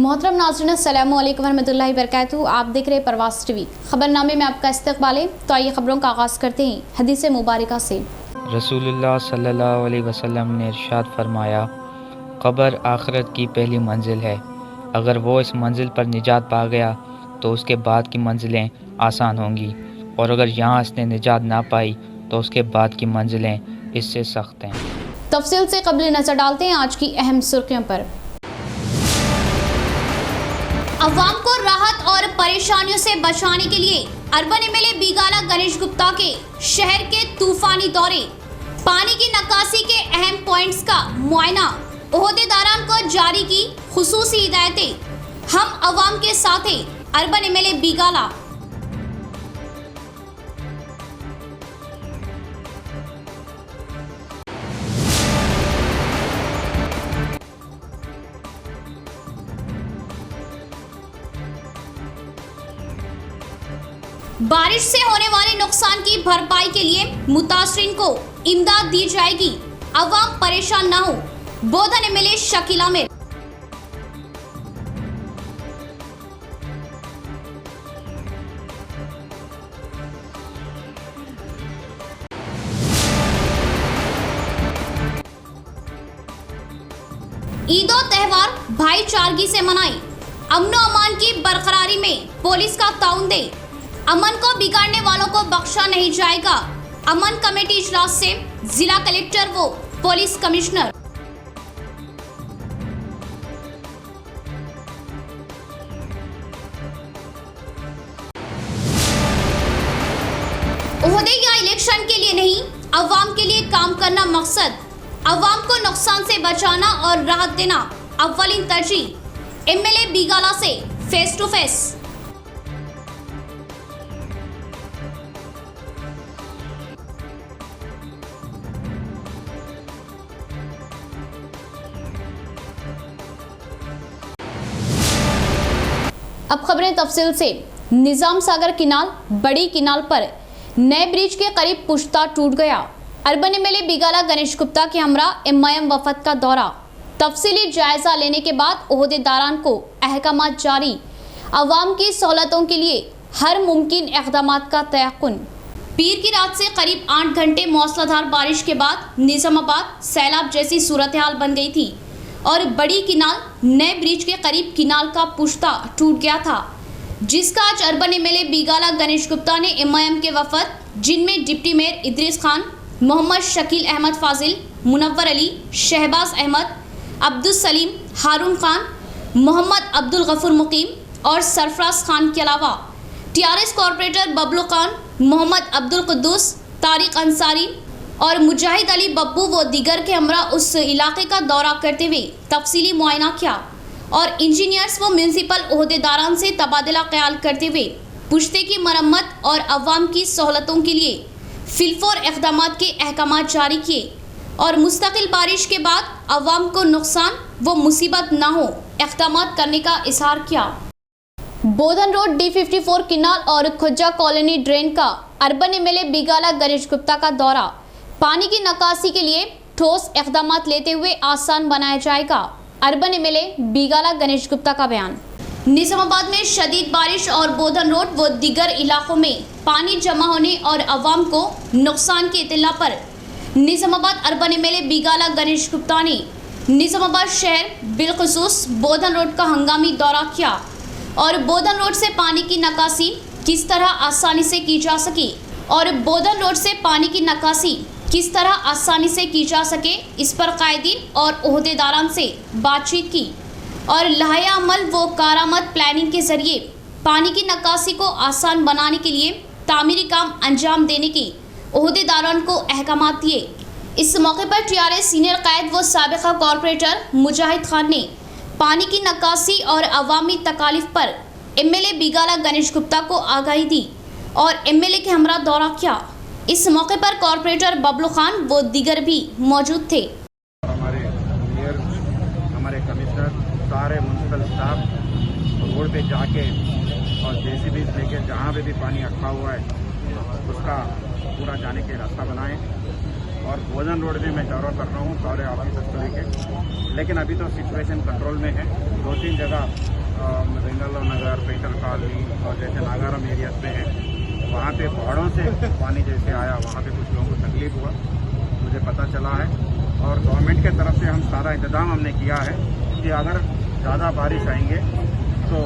मोहतरम नाज़रीन अस्सलामु अलैकुम वरहमतुल्लाहि वबरकातुहू। आप देख रहे प्रवास टीवी। खबरनामे में आपका इस्तकबाल है। तो आइए खबरों का आगाज़ करते हैं हदीस मुबारका से। रसूलुल्लाह सल्लल्लाहु अलैहि वसल्लम ने इरशाद फरमाया, क़ब्र आखिरत की पहली मंजिल है। अगर वो इस मंजिल पर निजात पा गया तो उसके बाद की मंजिलें आसान होंगी, और अगर यहाँ इसने निजात ना पाई तो उसके बाद की मंजिलें इससे सख्त हैं। तफसील से कबल नजर डालते हैं आज की अहम सुर्खियों पर। अवाम को राहत और परेशानियों से बचाने के लिए अर्बन एमएलए बिगाला गणेश गुप्ता के शहर के तूफानी दौरे, पानी की निकासी के अहम पॉइंट्स का मुआयना, ओहदेदारान को जारी की खुसूसी हिदायतें। हम अवाम के साथ हैं, अर्बन एमएलए बिगाला। बारिश से होने वाले नुकसान की भरपाई के लिए मुतासरीन को इमदाद दी जाएगी, अवाम परेशान ना हो। बोधन एमएलए शकील आमिर। ईदो त्योहार भाईचारगी से मनाई, अमनो अमान की बरकरारी में पुलिस का ताउन दे। अमन को बिगाड़ने वालों को बख्शा नहीं जाएगा। अमन कमेटी इजलास से जिला कलेक्टर व पुलिस कमिश्नर। ओहदे या इलेक्शन के लिए नहीं, अवाम के लिए काम करना मकसद। अवाम को नुकसान से बचाना और राहत देना अव्वलीन तरजीह। एमएलए बिगाला से फेस टू फेस। अब खबरें तफसील से। निजाम सागर किनाल बड़ी किनाल पर नए ब्रिज के करीब पुश्ता टूट गया। अर्बन एमएलए बिगाला गणेश गुप्ता के हमरा एमआईएम वफद का दौरा, तफसीली जायजा लेने के बाद ओहदेदारान को अहकामात जारी। अवाम की सहूलतों के लिए हर मुमकिन इक़दामात का तयक्कुन। पीर की रात से करीब 8 घंटे मौसलाधार बारिश के बाद निजामाबाद सैलाब जैसी सूरत हाल बन गई थी और बड़ी किनाल नए ब्रिज के करीब किनाल का पुश्ता टूट गया था, जिसका आज अर्बन एमएलए बिगाला गणेश गुप्ता ने एमआईएम के वफद, जिनमें डिप्टी मेयर इदरीस खान, मोहम्मद शकील अहमद फाजिल, मुनव्वर अली, शहबाज अहमद, अब्दुल सलीम, हारून खान, मोहम्मद अब्दुल गफूर मुकीम और सरफराज खान के अलावा टीआरएस कॉरपोरेटर बबलू खान, मोहम्मद अब्दुल कुद्दूस, तारिक अंसारी और मुजाहिद अली बब्बू व दीगर के हमरा उस इलाके का दौरा करते हुए तफसीली मुआयना किया और इंजीनियर्स व म्यूनसिपल ओहदेदारान से तबादला ख्याल करते हुए पुश्ते की मरम्मत और अवाम की सहूलतों के लिए फिलफोर इक़दामात के अहकामात जारी किए और मुस्तकिल बारिश के बाद अवाम को नुकसान व मुसीबत ना हो इक़दामात करने का इज़हार किया। बोधन रोड D54 किनाल और खुज्जा कॉलोनी ड्रेन का अर्बन एमएलए बिगाला गणेश गुप्ता का दौरा, पानी की निकासी के लिए ठोस इक़दामात लेते हुए आसान बनाया जाएगा। अर्बन एमएलए बिगाला गणेश गुप्ता का बयान। निजामाबाद में शदीद बारिश और बोधन रोड व दीगर इलाकों में पानी जमा होने और अवाम को नुकसान की इत्तला पर निजामाबाद अर्बन एमएलए बिगाला गणेश गुप्ता ने निजामाबाद शहर बिलखुसूस बोधन रोड का हंगामी दौरा किया और बोधन रोड से पानी की निकासी किस तरह आसानी से की जा सके किस तरह आसानी से की जा सके इस पर कायदीन और ओहदेदारान से बातचीत की और लाहे अमल व कारामद प्लानिंग के जरिए पानी की निकासी को आसान बनाने के लिए तामीरी काम अंजाम देने के ओहदेदारान को अहकामात दिए। इस मौके पर टीआरएस सीनियर कायद व साबिका कॉरपोरेटर मुजाहिद खान ने पानी की निकासी और अवामी तकालीफ पर एमएलए बिगाला गणेश गुप्ता को आगाही दी और एमएलए के हमरा दौरा किया। इस मौके पर कॉरपोरेटर बबलू खान व दीगर भी मौजूद थे। हमारे मेयर, हमारे कमिश्नर, सारे म्यूनसिपल स्टाफ रोड पे जाके और जेसीबी लेके जहाँ पे भी पानी अटका हुआ है उसका पूरा जाने के रास्ता बनाएं और भोजन रोड में मैं दौरा कर रहा हूँ सारे ऑफिसर्स को लेके। लेकिन अभी तो सिचुएशन कंट्रोल में है। 2-3 जगह बेंगलुरु नगर, पेंटर कॉलोनी और जैसे नागारम एरियाज पे है, वहाँ पे पहाड़ों से पानी जैसे आया, वहाँ पे कुछ लोगों को तकलीफ हुआ, मुझे पता चला है। और गवर्नमेंट के तरफ से हम सारा इंतज़ाम हमने किया है कि अगर ज़्यादा बारिश आएंगे तो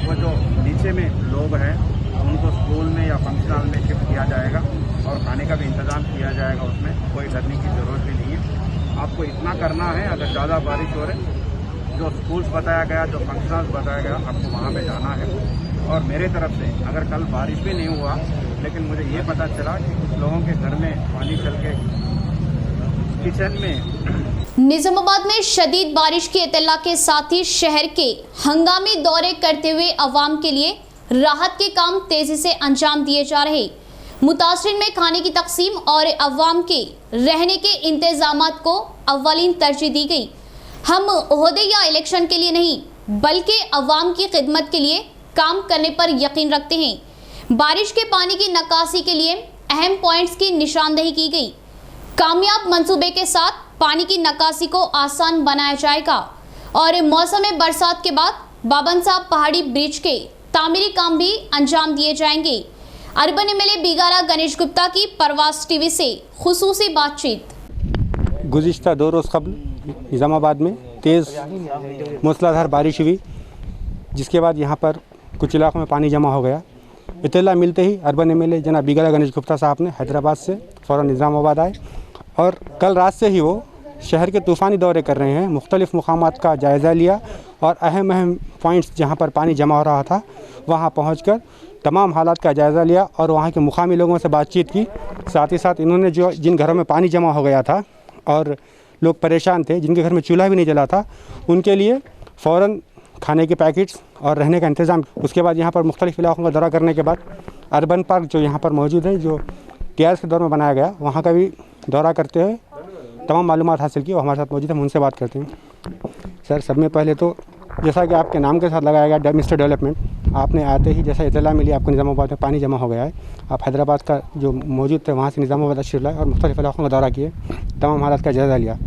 वो जो नीचे में लोग हैं उनको स्कूल में या फंक्शन हॉल में शिफ्ट किया जाएगा और खाने का भी इंतज़ाम किया जाएगा। उसमें कोई डरने की ज़रूरत भी नहीं है। आपको इतना करना है, अगर ज़्यादा बारिश हो रही, जो स्कूल्स बताया गया, जो फंक्शन हॉल्स बताया गया, आपको वहाँ पे जाना है। और मेरे तरफ से अगर कल बारिश भी नहीं हुआ, लेकिन मुझे ये पता चला कि कुछ लोगों के घर में पानी चल के किचन में। निजामाबाद में शदीद बारिश की इत्तला के साथ ही शहर के हंगामी दौरे करते हुए अवाम के लिए राहत के काम तेजी से अंजाम दिए जा रहे। मुतासरीन में खाने की तकसीम और अवाम के रहने के इंतजामात को अव्वलीन तरजीह दी गई। हम ओहदे या इलेक्शन के लिए नहीं बल्कि अवाम की खिदमत के लिए काम करने पर यकीन रखते हैं। बारिश के पानी की निकासी के लिए अहम पॉइंट्स की निशानदेही की गई। कामयाब मंसूबे के साथ पानी की निकासी को आसान बनाया जाएगा और मौसम बरसात के बाद बाबन साहब पहाड़ी ब्रिज के तामीरी काम भी अंजाम दिए जाएंगे। अर्बन एमएलए बिगाला गणेश गुप्ता की परवास टीवी से खुसूसी बातचीत। गुज़िश्ता 2 रोज़ कबल निज़ामाबाद में तेज़ मूसलाधार बारिश हुई, जिसके बाद यहाँ पर कुछ इलाकों में पानी जमा हो गया। इत्तला मिलते ही अर्बन एमएलए जनाब बिगाला गणेश गुप्ता साहब ने हैदराबाद से फ़ौरन निज़ामाबाद आए और कल रात से ही वो शहर के तूफ़ानी दौरे कर रहे हैं। मुख्तलिफ़ मकामात का जायज़ा लिया और अहम पॉइंट्स जहाँ पर पानी जमा हो रहा था वहाँ पहुँचकर तमाम हालात का जायज़ा लिया और वहाँ के मुकामी लोगों से बातचीत की। साथ ही साथ इन्होंने जिन घरों में पानी जमा हो गया था और लोग परेशान थे, जिनके घर में चूल्हा भी नहीं जला था, उनके लिए फ़ौरन खाने के पैकेट्स और रहने का इंतज़ाम। उसके बाद यहाँ पर मुख्तलिफ़ इलाक़ों का दौरा करने के बाद अर्बन पार्क जो यहाँ पर मौजूद है, जो टीआरएस के दौर में बनाया गया, वहाँ का भी दौरा करते हुए तमाम मालूमात हासिल की। वो हमारे साथ मौजूद है, हम उनसे बात करते हैं। सर, सब में पहले तो जैसा कि आपके नाम के साथ लगाया गया मिस्टर डेवलपमेंट, आपने आते ही जैसा इत्तला मिली आपको निज़ामाबाद में पानी जमा हो गया है, आप हैदराबाद का जो मौजूद थे वहाँ से निज़ामाबाद तशरीफ़ लाए और मुख्तलिफ़ इलाक़ों का दौरा किए, तमाम हालात का जायज़ा लिया।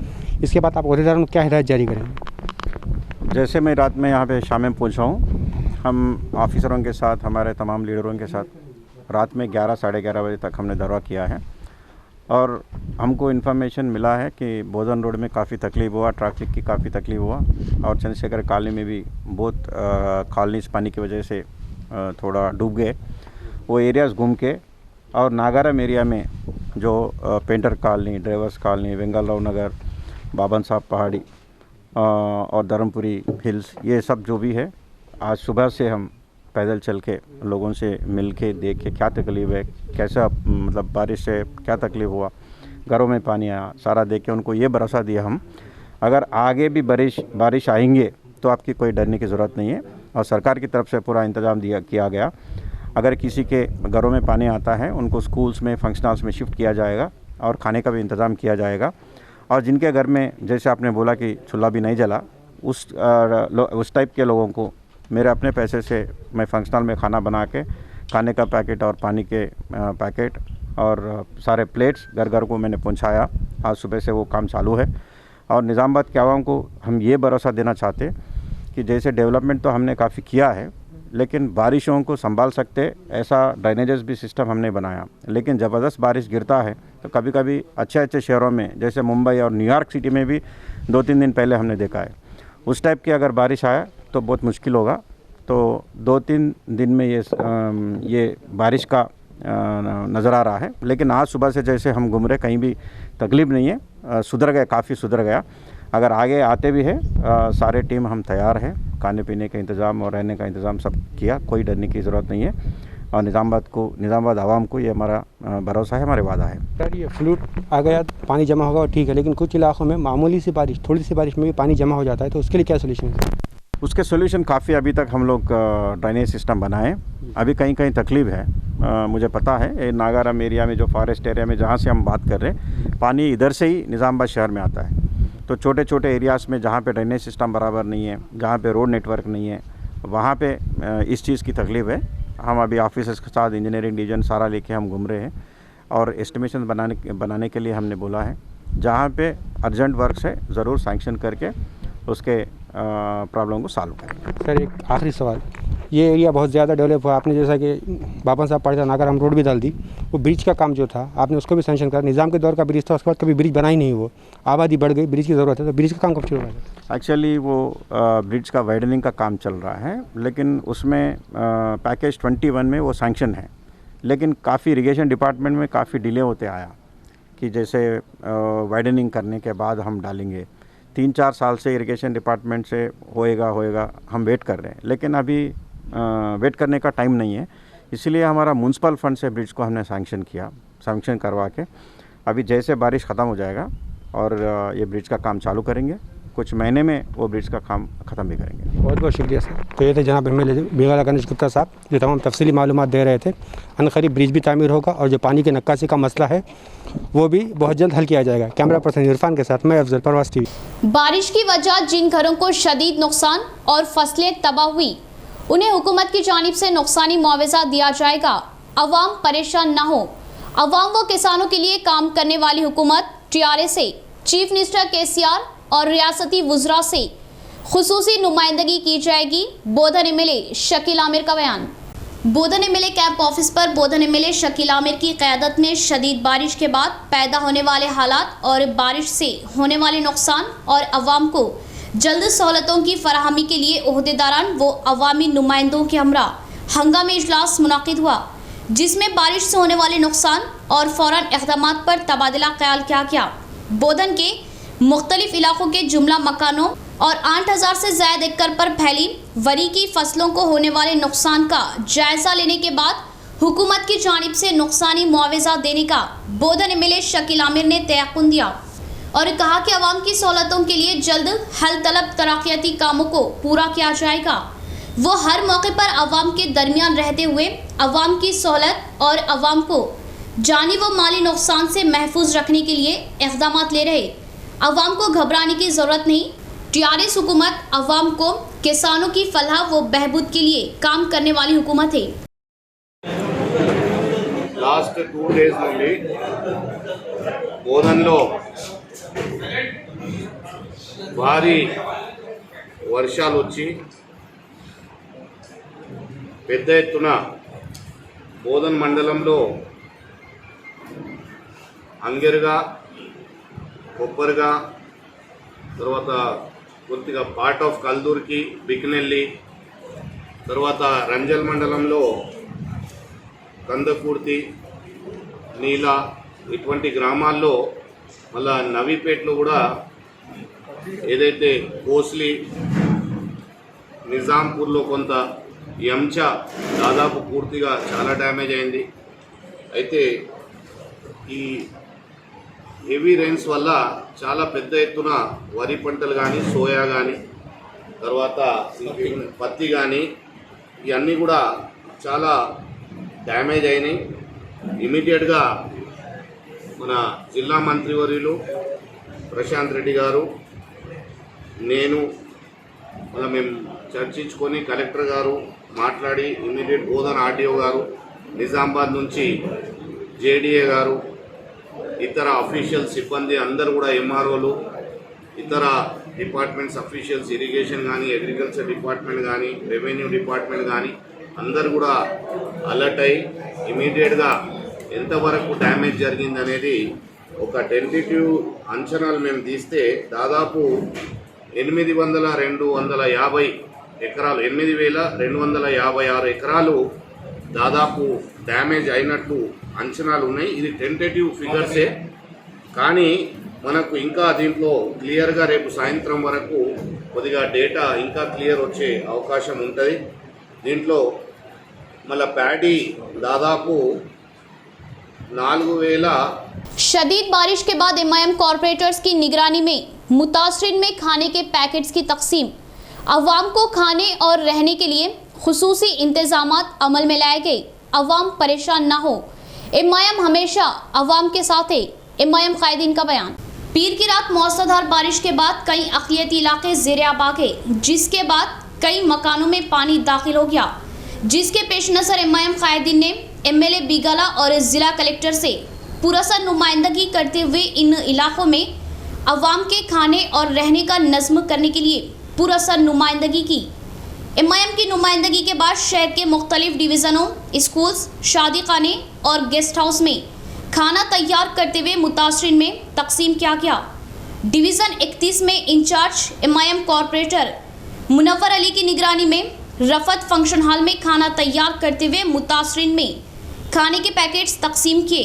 इसके बाद आप अहदेदारों को क्या हिदायत जारी करेंगे? जैसे मैं रात में यहाँ पे शाम में पहुँचा हूँ, हम ऑफिसरों के साथ, हमारे तमाम लीडरों के साथ रात में 11 साढ़े 11 बजे तक हमने दौरा किया है और हमको इन्फॉर्मेशन मिला है कि भोजन रोड में काफ़ी तकलीफ़ हुआ, ट्रैफिक की काफ़ी तकलीफ़ हुआ और चंद्रशेखर कॉलोनी में भी बहुत कॉलोनीज़ पानी की वजह से थोड़ा डूब गए। वो एरियाज़ घूम के और नागारम एरिया में जो painter colony, drivers colony, Bengaluru Nagar, Baban Sahab पहाड़ी और धर्मपुरी हिल्स, ये सब जो भी है, आज सुबह से हम पैदल चल के लोगों से मिल के देख के क्या तकलीफ़ है, कैसा मतलब बारिश से क्या तकलीफ़ हुआ, घरों में पानी आया, सारा देख के उनको ये भरोसा दिया हम, अगर आगे भी बारिश आएंगे तो आपकी कोई डरने की ज़रूरत नहीं है और सरकार की तरफ से पूरा इंतज़ाम किया गया। अगर किसी के घरों में पानी आता है उनको स्कूल्स में, फंक्शन हॉल्स में शिफ्ट किया जाएगा और खाने का भी इंतज़ाम किया जाएगा। और जिनके घर में, जैसे आपने बोला कि चूल्हा भी नहीं जला, उस टाइप के लोगों को मेरे अपने पैसे से मैं फंक्शन हॉल में खाना बना के खाने का पैकेट और पानी के पैकेट और सारे प्लेट्स घर घर को मैंने पहुंचाया। आज सुबह से वो काम चालू है और निज़ामाबाद के आवाम को हम ये भरोसा देना चाहते कि जैसे डेवलपमेंट तो हमने काफ़ी किया है, लेकिन बारिशों को संभाल सकते ऐसा ड्रेनेजेस भी सिस्टम हमने बनाया। लेकिन ज़बरदस्त बारिश गिरता है तो कभी कभी अच्छे शहरों में जैसे मुंबई और न्यूयॉर्क सिटी में भी 2-3 दिन पहले हमने देखा है, उस टाइप की अगर बारिश आया तो बहुत मुश्किल होगा। तो 2-3 दिन में ये बारिश का नज़र आ रहा है। लेकिन आज सुबह से जैसे हम घूम रहे, कहीं भी तकलीफ़ नहीं है, सुधर गया, काफ़ी सुधर गया। अगर आगे आते भी है, सारे टीम हम तैयार हैं, खाने पीने का इंतज़ाम और रहने का इंतज़ाम सब किया, कोई डरने की ज़रूरत नहीं है। और निज़ामाबाद आवाम को ये हमारा भरोसा है, हमारे वादा है। सर, ये फ्लूट आ गया, पानी जमा होगा ठीक है, लेकिन कुछ इलाकों में मामूली सी बारिश, थोड़ी सी बारिश में भी पानी जमा हो जाता है, तो उसके लिए क्या सोल्यूशन है? उसके सोल्यूशन काफ़ी अभी तक हम लोग ड्रेनेज सिस्टम बनाए। अभी कहीं तकलीफ़ है, मुझे पता है, ये नागारम एरिया में जो फॉरेस्ट एरिया में जहाँ से हम बात कर रहे हैं, पानी इधर से ही निज़ामाबाद शहर में आता है। तो छोटे छोटे एरियाज़ में जहाँ पे ड्रेनेज सिस्टम बराबर नहीं है, जहाँ पे रोड नेटवर्क नहीं है, वहाँ पे इस चीज़ की तकलीफ़ है। हम अभी ऑफिसर्स के साथ इंजीनियरिंग डिवीजन सारा लेके हम घूम रहे हैं और एस्टिमेशन बनाने के लिए हमने बोला है। जहाँ पे अर्जेंट वर्क है ज़रूर सैंक्शन करके उसके प्रॉब्लम को सॉल्व करेंगे। सर एक आखिरी सवाल, ये एरिया बहुत ज़्यादा डेवलप हुआ, आपने जैसा कि बाबन साहब पढ़ता नागर हम रोड भी डाल दी, वो ब्रिज का काम जो था आपने उसको भी सैंक्शन करा। निज़ाम के दौर का ब्रिज था, उसके बाद कभी ब्रिज बना ही नहीं, वो आबादी बढ़ गई, ब्रिज की ज़रूरत है, तो ब्रिज का काम कब शुरू होगा? एक्चुअली वो ब्रिज का वाइडनिंग का काम चल रहा है, लेकिन उसमें पैकेज 21 में वो सैंक्शन है, लेकिन काफ़ी इरिगेशन डिपार्टमेंट में काफ़ी डिले होते आया कि जैसे वाइडनिंग करने के बाद हम डालेंगे। 3-4 साल से इरिगेशन डिपार्टमेंट से होएगा हम वेट कर रहे हैं, लेकिन अभी वेट करने का टाइम नहीं है, इसलिए हमारा म्यूनसिपल फंड से ब्रिज को हमने सैंक्शन करवा के अभी जैसे बारिश ख़त्म हो जाएगा और ये ब्रिज का काम चालू करेंगे, कुछ महीने में वो ब्रिज का काम ख़त्म भी करेंगे। बहुत बहुत शुक्रिया सर। तो ये थे जनाब MLA बिगाला गणेश गुप्ता साहब, जो तमाम तफसीली मालूमात दे रहे थे। अनकरीब ब्रिज भी तामीर होगा और जो पानी की नक्काशी का मसला है वो भी बहुत जल्द हल किया जाएगा। कैमरा पर्सन इरफान के साथ मैं अफजल, परवास TV। बारिश की वजह जिन घरों को शदीद नुकसान और फसलें तबाह हुई, उन्हें हुकूमत की जानिब से नुकसानी मुआवजा दिया जाएगा। अवाम परेशान न हो। अवाम व किसानों के लिए काम करने वाली हुकूमत TRA से चीफ मिनिस्टर KCR और रियासती वुज़रा से खुसूसी नुमाइंदगी की जाएगी। बोधन MLA शकील आमिर का बयान। बोधन MLA कैंप ऑफिस पर बोधन MLA शकील आमिर की क़यादत में शदीद बारिश के बाद पैदा होने वाले हालात और बारिश से होने वाले नुकसान और अवाम को जल्द सहूलतों की फराहमी के लिए ओहदेदारान व अवामी नुमाइंदों के हमरा हंगामी इजलास मुनाकिद हुआ, जिसमें बारिश से होने वाले नुकसान और फ़ौरन इक़दामात पर तबादला ख्याल किया गया। बोधन के मुख्तलिफ इलाकों के जुमला मकानों और 8000 से ज़ायद एकड़ पर फैली वरी की फसलों को होने वाले नुकसान का जायज़ा लेने के बाद हुकूमत की जानिब से नुकसानी मुआवजा देने का बोधन MLA शकील आमिर ने तयक़ुन दिया और कहा कि अवाम की सहूलतों के लिए जल्द हल तलब तरक्याती कामों को पूरा किया जाएगा। वो हर मौके पर अवाम के दरमियान रहते हुए अवाम की सहूलत और अवाम को जानी व माली नुकसान से महफूज रखने के लिए इक़दामात ले रहे। अवाम को घबराने की ज़रूरत नहीं। TRA हुकूमत अवाम को किसानों की फलाह व बहबूद के लिए काम करने वाली हुकूमत है। లాస్ట్ 2 డేస్ నుండి బోధన్లో భారీ వర్షాలు వచ్చి పెద్ద ఎత్తున బోధన్ మండలంలో అంగెరుగా, కొప్పర్గా, తర్వాత కొద్దిగా పార్ట్ ఆఫ్ కల్దూర్కి, బిక్నెల్లి, తర్వాత రంజల్ మండలంలో కందకూర్తి, నీలా ఇటువంటి గ్రామాల్లో, మళ్ళా నవీపేటలో కూడా ఏదైతే కోస్లీ, నిజాంపూర్లో కొంత, ఎంచా దాదాపు పూర్తిగా చాలా డ్యామేజ్ అయింది. అయితే ఈ హెవీ రెయిన్స్ వల్ల చాలా పెద్ద ఎత్తున వరి పంటలు కానీ, సోయా కానీ, తర్వాత పత్తి కానీ ఇవన్నీ కూడా చాలా డ్యామేజ్ అయినాయి. ఇమీడియట్గా మన జిల్లా మంత్రివర్యులు ప్రశాంత్ రెడ్డి గారు, నేను మేము చర్చించుకొని కలెక్టర్ గారు మాట్లాడి ఇమీడియట్ బోధన్ RDO గారు, నిజామాబాద్ నుంచి JDA గారు, ఇతర అఫీషియల్ సిబ్బంది అందరూ కూడా MROలు, ఇతర డిపార్ట్మెంట్స్ అఫీషియల్స్, ఇరిగేషన్ కానీ, అగ్రికల్చర్ డిపార్ట్మెంట్ కానీ, రెవెన్యూ డిపార్ట్మెంట్ కానీ అందరూ కూడా అలర్ట్ అయ్యి ఇమీడియట్గా ఎంతవరకు డ్యామేజ్ జరిగింది అనేది ఒక టెంటేటివ్ అంచనాలు మేము తీస్తే దాదాపు 8,250 ఎకరాలు, 8,256 ఎకరాలు దాదాపు డ్యామేజ్ అయినట్టు అంచనాలు ఉన్నాయి. ఇది టెంటేటివ్ ఫిగర్సే, కానీ మనకు ఇంకా దీంట్లో క్లియర్గా రేపు సాయంత్రం వరకు కొద్దిగా డేటా ఇంకా క్లియర్ వచ్చే అవకాశం ఉంటుంది. దీంట్లో మళ్ళీ ప్యాడీ దాదాపు 4,000। शदीद बारिश के बाद MIM कॉरपोरेटर्स की निगरानी में मुतासरीन में खाने के पैकेट्स की तकसीम, अवाम को खाने और रहने के लिए खुसूसी इंतजामात अमल में लाए गए। अवाम परेशान ना हो, MIM हमेशा अवाम के साथ है। MIM कायदीन का बयान। पीर की रात मौसलाधार बारिश के बाद कई अक़लियती इलाके ज़ेर-ए-आब आ गए, जिसके बाद कई मकानों में पानी दाखिल हो गया, जिसके पेश नज़र MIM कायदीन ने MLA बिगाला और ज़िला कलेक्टर से पुरअसर नुमाइंदगी करते हुए इन इलाकों में अवाम के खाने और रहने का नज़्म करने के लिए पुरअसर नुमाइंदगी की। MIM की नुमाइंदगी के बाद शहर के मुख्तलिफ डिवीज़नों, स्कूल्स, शादी खाने और गेस्ट हाउस में खाना तैयार करते हुए मुतासरीन में तकसीम किया गया। डिवीज़न 31 में incharge MIM corporator Munawwar Ali की निगरानी में रफत फंक्शन हॉल में खाना तैयार करते हुए मुतासरीन में खाने के पैकेट्स तकसीम किए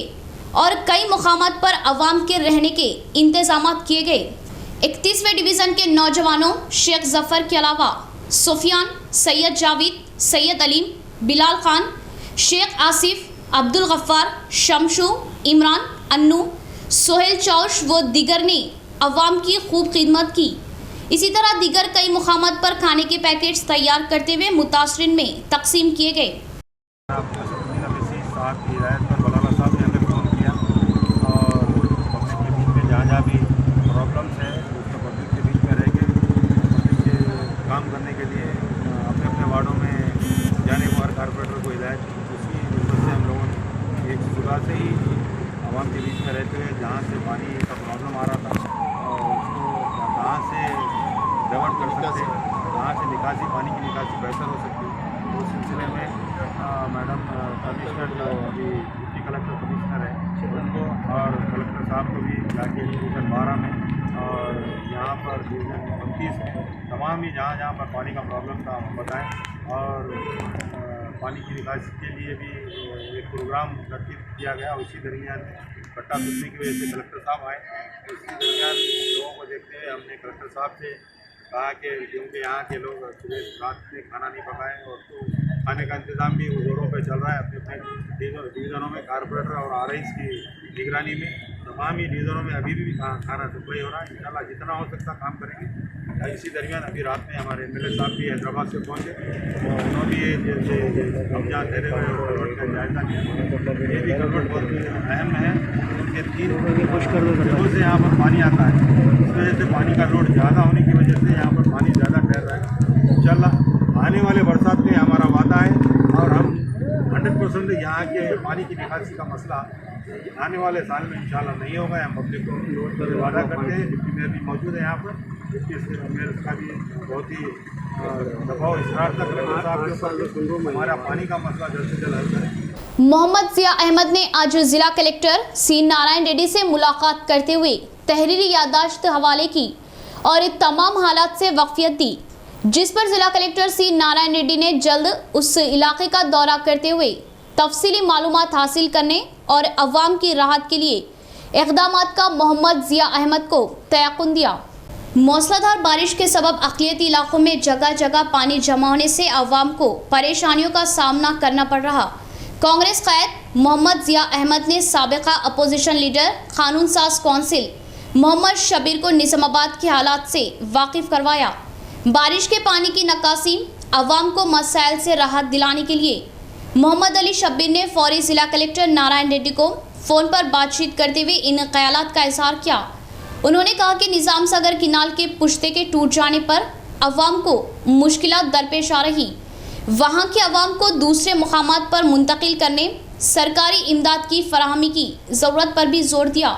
और कई मुकामात पर अवाम के रहने के इंतजामात किए गए। 31वें डिवीज़न के नौजवानों शेख जफ़र के अलावा सुफियान, सैयद जावेद, सैयद अलीम, बिलाल खान, शेख आसिफ, अब्दुल गफ्फार, शमशू, इमरान, अन्नू, सोहेल चौश व दिगर ने अवाम की खूब खिदमत की। इसी तरह दीगर कई मुकामात पर खाने के पैकेट्स तैयार करते हुए मुतासरीन में तकसीम किए गए। हिदायत पर बलाला साहब ने हमें फ़ोन किया और पब्लिक के बीच में जहाँ जहाँ भी प्रॉब्लम्स है उसको पब्लिक के बीच में रह के पब्लिक के काम करने के लिए अपने अपने वार्डों में जाने को हर कारपोरेटर को हिदायत की। उसी वजह से हम लोगों ने एक सुबह से ही आवाम के बीच में रहते हुए जहाँ से पानी का प्रॉब्लम आ रहा था और उसको कहाँ से डाइवर्ट कर सकते हैं, कहाँ से निकासी पानी की निकासी बेहतर हो सकती है, उस सिलसिले में मैडम कमिश्नर जो अभी डिप्टी कलेक्टर कमिश्नर है उनको और कलेक्टर साहब को भी जाके डिवीज़न 12 में और यहाँ पर डिवीज़न 29 है तमाम ही जहाँ जहाँ पर पानी का प्रॉब्लम था हम बताएं और पानी की निकासी के लिए भी एक प्रोग्राम तरतीब किया गया। उसी दरमियान गड्ढा टूटने की वजह से कलेक्टर साहब आए, उसी दरमियान लोगों को देखते हुए हमने कलेक्टर साहब से कहा कि क्योंकि यहाँ के लोग सुबह रात में खाना नहीं पकाएं और तो खाने का इंतज़ाम भी जोरों पे चल रहा है अपने अपने डिवीज़नों में कारपोरेटर और RIs की निगरानी में तमाम ही डिवीज़नों में अभी भी खाना सप्लाई हो रहा है। इंशाल्लाह जितना हो सकता काम करेंगे। इसी दरमियान अभी रात में हमारे MLA साहब भी हैदराबाद से पहुँचे और उन्होंने भी जैसे हम जहाँ ठहरे हुए कलवर्ट का जायज़ा लिया। ये भी कलवर्ट बहुत अहम है, उनके 3 जगहों से यहाँ पर पानी आता है, इस वजह से पानी का लोड ज़्यादा होने की वजह से यहाँ पर पानी ज़्यादा ठहर रहा है। इंशाल्लाह आने वाले बरसात में हमारा वादा है और हम 100% यहाँ के पानी की निकासी का मसला आने वाले साल में इंशाल्लाह नहीं होगा। हम पब्लिक को वादा करते हैं। डिप्टी मेयर भी मौजूद है यहाँ पर, डिप्टी मेयर का भी बहुत ही दबाव इसरार तक कलेक्टर साहब के ऊपर हमारा पानी का मसला जल्द से जल्द हल करें। मोहम्मद जिया अहमद ने आज जिला कलेक्टर सी नारायण रेड्डी से मुलाकात करते हुए तहरीरी याददाश्त हवाले की और तमाम हालात से वाकफियत दी, जिस पर जिला कलेक्टर सी नारायण रेड्डी ने जल्द उस इलाके का दौरा करते हुए तफसीली मालूमात हासिल करने और अवाम की राहत के लिए इक़दामात का मोहम्मद जिया अहमद को तयक़ुन दिया। मूसलाधार बारिश के सबब अक़लियती इलाकों में जगह जगह पानी जमा होने से अवाम को परेशानियों का सामना करना पड़ रहा। कांग्रेस क़ायद मोहम्मद जिया अहमद ने साबिक़ा अपोजिशन लीडर कानून साज कौंसिल मोहम्मद शबीर को निज़ामाबाद के हालात से वाकिफ़ करवाया। बारिश के पानी की नक्कासी अवाम को मसाइल से राहत दिलाने के लिए मोहम्मद अली शब्बीर ने फौरी ज़िला कलेक्टर नारायण रेड्डी को फ़ोन पर बातचीत करते हुए इन ख्यालात का इज़हार किया। उन्होंने कहा कि निज़ाम सागर किनाल के पुश्ते के टूट जाने पर अवाम को मुश्किलात दरपेश आ रही, वहाँ के अवाम को दूसरे मुकामात पर मुंतकिल करने सरकारी इमदाद की फराहमी की ज़रूरत पर भी जोर दिया।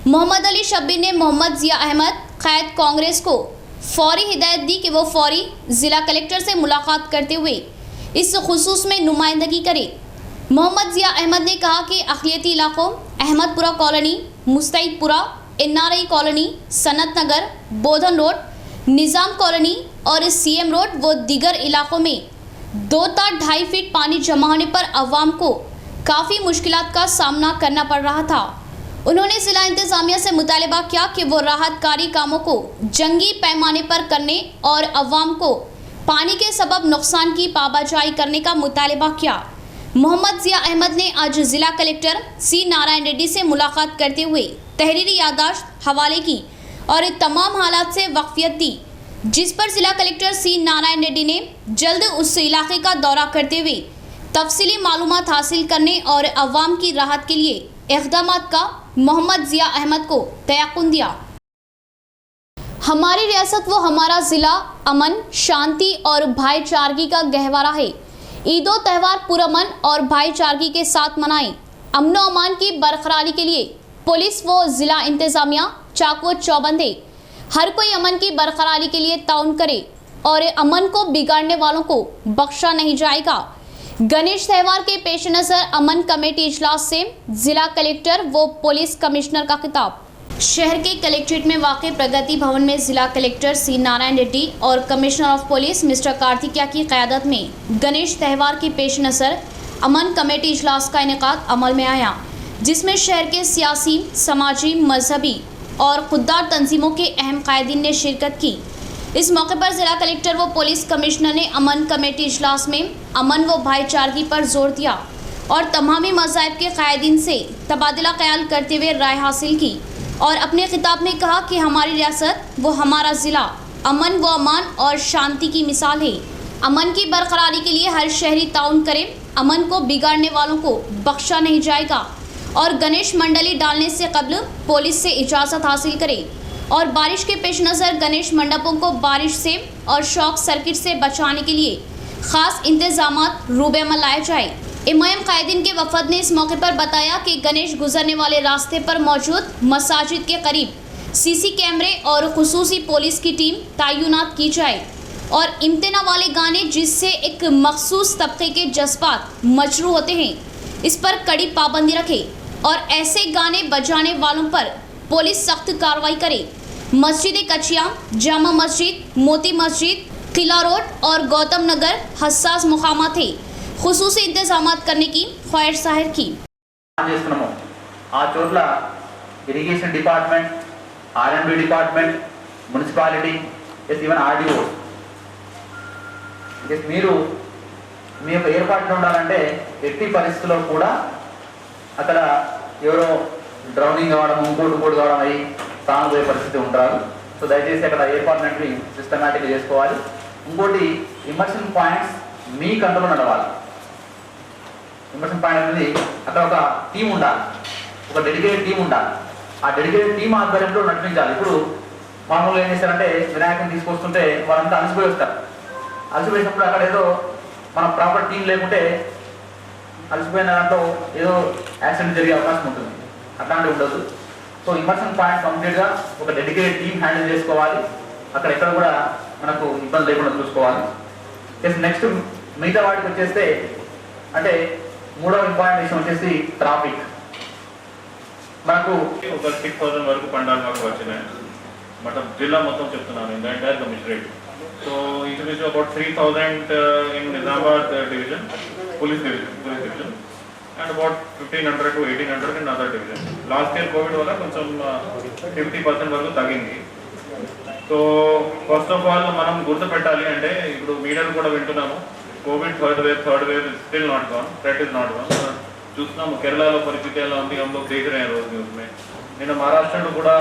मोहम्मद अली शब्बीर ने मोहम्मद जिया अहमद क़ायद कांग्रेस को फौरी हिदायत दी कि वो फौरी ज़िला कलेक्टर से मुलाकात करते हुए इस खुसूस में नुमाइंदगी करे। मोहम्मद जिया अहमद ने कहा कि अक़लियती इलाकों Ahmedpura colony, Mustaidpura, NRI colony, Sanath Nagar, Bodhan road, Nizam colony और CM रोड व दीगर इलाकों में 2 ता 2.5 फीट पानी जमा होने पर अवाम को काफ़ी मुश्किलात का सामना करना पड़ रहा था। उन्होंने ज़िला इंतज़ामिया से मुतालबा किया कि वो राहतकारी कामों को जंगी पैमाने पर करने और अवाम को पानी के सबब नुकसान की पाबाजाई करने का मुतालबा किया। मोहम्मद जिया अहमद ने आज ज़िला कलेक्टर सी नारायण रेड्डी से मुलाकात करते हुए तहरीरी याददाश्त हवाले की और तमाम हालात से वाकफियत दी, जिस पर ज़िला कलेक्टर सी नारायण रेड्डी ने जल्द उस इलाके का दौरा करते हुए तफसीली मालूमात हासिल करने और अवाम की राहत के लिए इक़दामात का मोहम्मद जिया अहमद को तयक़ुन दिया। हमारी रियासत व हमारा ज़िला अमन, शांति और भाईचारगी का गहवारा है। ईदो त्यौहार पुरअमन और भाईचारगी के साथ मनाएं। अमनो अमान की बरकरारी के लिए पुलिस व जिला इंतजामिया चाकू चौबंदे हर कोई अमन की बरकरारी के लिए ताउन करे और अमन को बिगाड़ने वालों को बख्शा नहीं जाएगा। गणेश त्यौहार के पेश नज़र अमन कमेटी इजलास से जिला कलेक्टर व पुलिस कमिश्नर का खिताब। शहर के कलेक्ट्रेट में वाक़ प्रगति भवन में जिला कलेक्टर सी नारायण रेड्डी और कमिश्नर ऑफ पुलिस मिस्टर कार्तिकिया की क़यादत में गणेश त्यौहार के पेश नज़र अमन कमेटी इजलास का इनेकाद अमल में आया, जिसमें शहर के सियासी, समाजी, मजहबी और खुददार तंजीमों के अहम कायदीन ने शिरकत की। इस मौके पर जिला कलेक्टर व पुलिस कमिश्नर ने अमन कमेटी इजलास में अमन व भाईचारगी पर जोर दिया और तमामी मज़ाहिब के कायदीन से तबादला ख्याल करते हुए राय हासिल की और अपने खिताब में कहा कि हमारी रियासत व हमारा ज़िला अमन व अमान और शांति की मिसाल है। अमन की बरकरारी के लिए हर शहरी ताउन करे, अमन को बिगाड़ने वालों को बख्शा नहीं जाएगा और गणेश मंडली डालने से कबल पुलिस से इजाज़त हासिल करे और बारिश के पेश नज़र गणेश मंडपों को बारिश से और शॉक सर्किट से बचाने के लिए ख़ास इंतजामात रूबे अमल लाए जाए। इमाम कायदीन के वफद ने इस मौके पर बताया कि गणेश गुजरने वाले रास्ते पर मौजूद मसाजिद के करीब सीसी कैमरे और खुसूसी पुलिस की टीम तैनात की जाए और इम्तना वाले गाने जिससे एक मखसूस तबके के जज्बात मजरू होते हैं, इस पर कड़ी पाबंदी रखे और ऐसे गाने बजाने वालों पर पुलिस सख्त कार्रवाई करे। मस्जिद कचिया, जामा मस्जिद, मोती मस्जिद, किला रोड और गौतम नगर हसास मुकाम थे खुसूसी इंतजामात करने की ख्वाहिश जाहिर की। Irrigation department, R&B department, municipality, even RDO మీరు మీ యొక్క ఏర్పాట్లు ఉండాలంటే ఎట్టి పరిస్థితుల్లో కూడా అక్కడ ఎవరో డ్రౌనింగ్ కావడం, ఇంకోటి కావడం అయ్యి తానుపోయే పరిస్థితి ఉంటారు. సో దయచేసి అక్కడ ఏర్పాట్లన్నీ సిస్టమేటిక్గా చేసుకోవాలి. ఇంకోటి ఇమర్షన్ పాయింట్స్ మీ కంట్రోల్లో నడవాలి. ఇమర్షన్ పాయింట్ అనేది అక్కడ ఒక టీం ఉండాలి, ఒక డెడికేటెడ్ టీం ఉండాలి. ఆ డెడికేటెడ్ టీం ఆధ్వర్యంలో నడిపించాలి. ఇప్పుడు మామూలుగా ఏం చేస్తారంటే వినాయకుని తీసుకొస్తుంటే వాళ్ళంతా అలసిపోయి వస్తారు. అలసిపోయినప్పుడు అక్కడ ఏదో మన ప్రాపర్ టీం లేకుంటే అలసిపోయిన దాంట్లో ఏదో యాక్సిడెంట్ జరిగే అవకాశం ఉంటుంది. అట్లాంటివి ఉండదు. సో ఇమర్షన్ పాయింట్ కంప్లీట్గా ఒక డెడికేటెడ్ టీం హ్యాండిల్ చేసుకోవాలి. అక్కడ ఎక్కడ కూడా మనకు ఇబ్బంది లేకుండా చూసుకోవాలి. నెక్స్ట్ మిగతా వాటికి వచ్చేస్తే అంటే మూడవ ఇంపార్టెంట్ విషయం వచ్చేసి ట్రాఫిక్. మనకు ఒక 6,000 వరకు పండాలు మాకు వచ్చినాయి. मतलब जिला మొత్తం చెప్తున్నాను, in the entire commissionerate. So it is about 3,000 in Nizamabad division, police division, and about 1,500 to 1,800 in other division. Last year COVID వల్ల కొంచెం 50% వరకు తగ్గింది. సో ఫస్ట్ ఆఫ్ ఆల్ మనం గుర్తుపెట్టాలి అంటే ఇప్పుడు మీడియాలో కూడా వింటున్నాము, covid third wave still not gone, threat is not gone. చూస్తున్నాము కేరళలో పరిస్థితి ఎలా ఉంది, हम लोग देख रहे हैं रोज न्यूज़ में. నేను మహారాష్ట్రలో కూడా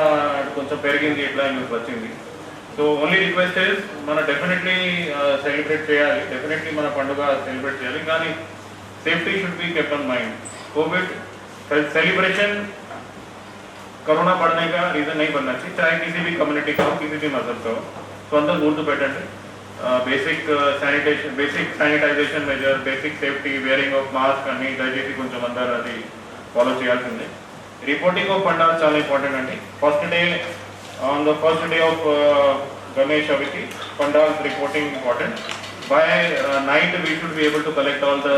కొంచెం పెరిగింది ఇట్లా న్యూస్ వచ్చింది. సో ఓన్లీ రిక్వెస్ట్ ఇస్ మన డెఫినెట్లీ సెలబ్రేట్ చేయాలి, డెఫినెట్లీ మన పండుగ సెలబ్రేట్ చేయాలి, కానీ safety should be kept on mind. Covid celebration corona बढ़ने का रीज़न नहीं बनना चाहिए, चाहे किसी भी कम्युनिटी का हो, किसी भी मजहब का हो. तो अंदर गुर्तु పెట్టండి. Basic sanitization measure, basic safety, wearing of mask అన్ని దయచేసి కొంచెం అందరూ అది ఫాలో చేయాల్సిందే. రిపోర్టింగ్ ఆఫ్ పండాలు చాలా ఇంపార్టెంట్ అండి. On the first day of Ganesh Chavithi pandals reporting important. By night we should be able to collect all the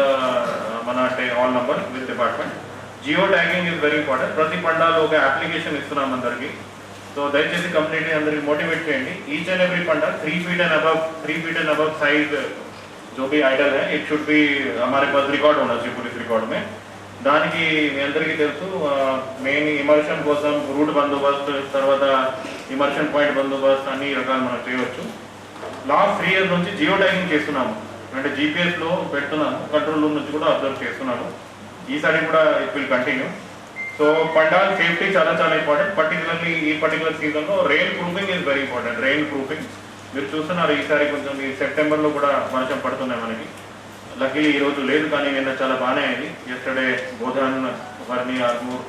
మన అంటే all number with department. Geo tagging is very important. ప్రతి పండాలు ఒక application ఇస్తున్నాం అందరికి. So దయచేసి community అందరికి motivate చేయండి. Each and every pandal 3 feet and above size जो भी आइडल है इट शुड बी हमारे पास रिकॉर्ड होना चाहिए पुलिस रिकॉर्ड में. దానికి మీ అందరికీ తెలుసు, మెయిన్ ఇమర్షన్ కోసం రూట్ బందోబస్తు, తర్వాత ఇమర్షన్ పాయింట్ బందోబస్తు అన్ని రకాలు మనం చేయవచ్చు. లాస్ట్ 3 years నుంచి జియో ట్యాగింగ్ చేస్తున్నాము, అంటే జీపీఎస్లో పెడుతున్నాము, కంట్రోల్ రూమ్ నుంచి కూడా అబ్జర్వ్ చేస్తున్నాము. ఈసారి కూడా it will continue. So pandal safety చాలా చాలా ఇంపార్టెంట్. పర్టికులర్లీ ఈ పర్టికులర్ సీజన్లో rain proofing is very important. Rain proofing మీరు చూస్తున్నారు, ఈసారి కొంచెం ఈ సెప్టెంబర్లో కూడా వర్షం పడుతున్నాయి మనకి. లక్కీలీ ఈరోజు లేదు, కానీ నిన్న చాలా బాగానే అయింది. ఎస్టర్డే బోధన్, వర్ని, ఆర్మూర్,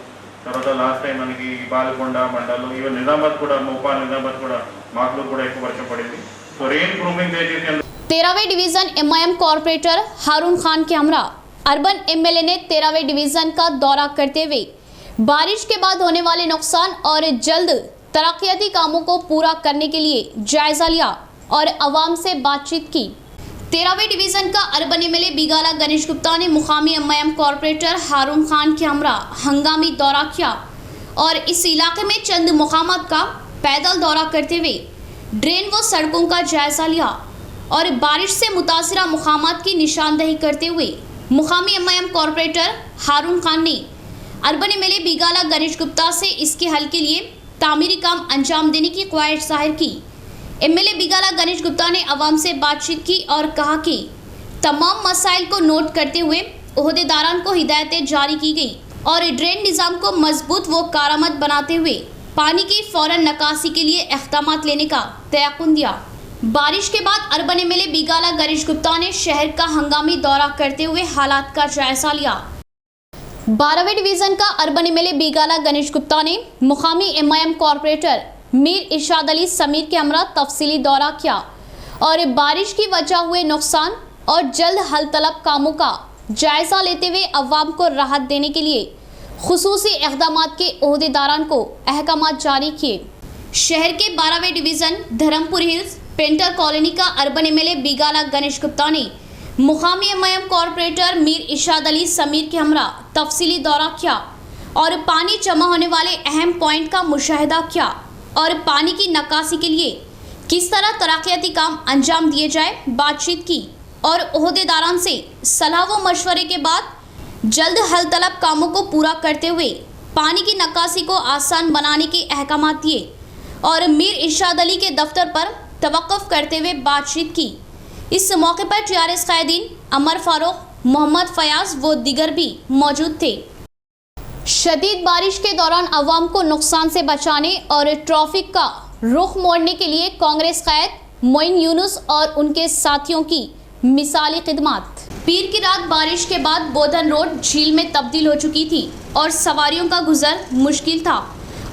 తర్వాత లాస్ట్ టైం మనకి బాలకొండ మండలం, ఈవెన్ నిజామాబాద్ కూడా, మోపాల్ నిజామాబాద్ కూడా, మాకులో కూడా ఎక్కువ వర్షం పడింది. సో రెయిన్ ప్రూఫింగ్ దయచేసి 13वें डिवीजन MIM कॉर्पोरेटर हारून खान के हमरा अर्बन एमएलए ने 13वें डिवीजन का दौरा करते हुए बारिश के बाद होने वाले नुकसान और जल्द तरक्याती कामों को पूरा करने के लिए जायजा लिया और आवाम से बातचीत की। 13वें डिवीजन का अर्बन एमएलए बिगाला गणेश गुप्ता ने मुकामी एमआईएम कॉरपोरेटर हारून खान के हमरा हंगामी दौरा किया और इस इलाके में चंद मुकामात का पैदल दौरा करते हुए ड्रेन व सड़कों का जायजा लिया और बारिश से मुतासिरा मुकामात की निशानदही करते हुए मुकामी एमआईएम कॉरपोरेटर हारून खान ने अर्बन एमएलए बिगाला गणेश गुप्ता से इसके हल के लिए तामीरी काम अंजाम देने की ख्वाहिश जाहिर की। एमएलए बिगाला गणेश गुप्ता ने आवाम से बातचीत की और कहा कि तमाम मसाइल को नोट करते हुए ओहदेदारान को हिदायतें जारी की गई और ड्रेन निज़ाम को मजबूत व कारामद बनाते हुए पानी की फौरन निकासी के लिए इक़दाम लेने का तयक़ुन दिया। बारिश के बाद अर्बन एमएलए बिगाला गणेश गुप्ता ने शहर का हंगामी दौरा करते हुए हालात का जायजा लिया। 12वें डिवीजन का अर्बन एमएलए बिगाला गणेश गुप्ता ने मुकामी एमआईएम कॉरपोरेटर मीर इरशाद अली समीर के हमरा तफसीली दौरा किया और बारिश की वजह हुए नुकसान और जल्द हल तलब कामों का जायजा लेते हुए अवाम को राहत देने के लिए खुसूसी इक़दामात के ओहदेदारान को अहकामात जारी किए। शहर के 12वें division Dharmapur hills painter colony का अर्बन एमएलए बिगाला गणेश गुप्ता ने मुकामी एमआईएम कॉरपोरेटर मीर इरशाद अली समीर के हमरा तफसीली दौरा किया और पानी जमा होने वाले अहम पॉइंट का मुशाहिदा किया और पानी की निकासी के लिए किस तरह तरक्याती काम अंजाम दिए जाए बातचीत की और ओहदेदारान से सलाह व मशवरे के बाद जल्द हल तलब कामों को पूरा करते हुए पानी की निकासी को आसान बनाने के अहकामात दिए और मीर इरशाद अली के दफ्तर पर तवक्कुफ करते हुए बातचीत की। इस मौके पर टीआरएस कायदीन अमर फारूक, मोहम्मद फयाज व दीगर भी मौजूद थे। शदीद बारिश के दौरान अवाम को नुकसान से बचाने और ट्रैफिक का रुख मोड़ने के लिए कांग्रेस कायद मोइन यूनुस और उनके साथियों की मिसाली खिदमत। पीर की रात बारिश के बाद बोधन रोड झील में तब्दील हो चुकी थी और सवारियों का गुजर मुश्किल था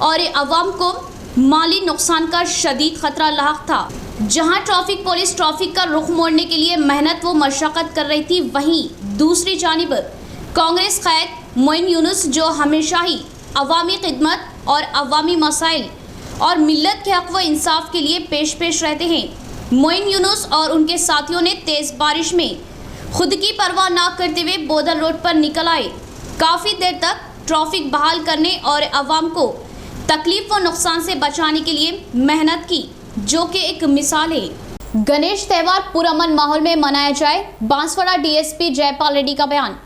और अवाम को माली नुकसान का शदीद खतरा लाहक था। जहां ट्रैफिक पुलिस ट्रैफिक का रुख मोड़ने के लिए मेहनत व मशक्कत कर रही थी, वहीं दूसरी जानिब कांग्रेस कायद मोइन यूनुस जो हमेशा ही अवामी खिदमत और अवामी मसाइल और मिल्लत के हक़ व इंसाफ के लिए पेश रहते हैं। मोइन यूनुस और उनके साथियों ने तेज़ बारिश में खुद की परवाह ना करते हुए बोधन रोड पर निकल आए। काफ़ी देर तक ट्रैफिक बहाल करने और अवाम को तकलीफ व नुकसान से बचाने के लिए मेहनत की, जो कि एक मिसाल है। गणेश त्यौहार पुरअमन माहौल में मनाया जाए, बांसवाड़ा डीएसपी जयपाल रेड्डी का बयान।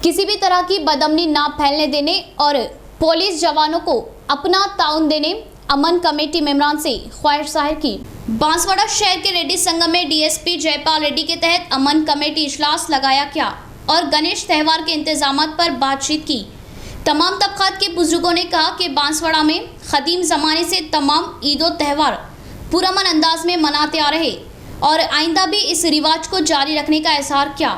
किसी भी तरह की बदअमनी ना फैलने देने और पुलिस जवानों को अपना ताउन देने अमन कमेटी मेंबरान से ख्वाहिश जाहिर की। बांसवाड़ा शहर के रेड्डी संगम में डीएसपी जयपाल रेड्डी के तहत अमन कमेटी इजलास लगाया गया और गणेश त्यौहार के इंतजामात पर बातचीत की। तमाम तबकात के बुजुर्गों ने कहा कि बांसवाड़ा में क़दीम ज़माने से तमाम ईद और त्यौहार पुरअमन अंदाज में मनाते आ रहे और आइंदा भी इस रिवाज को जारी रखने का इज़हार किया।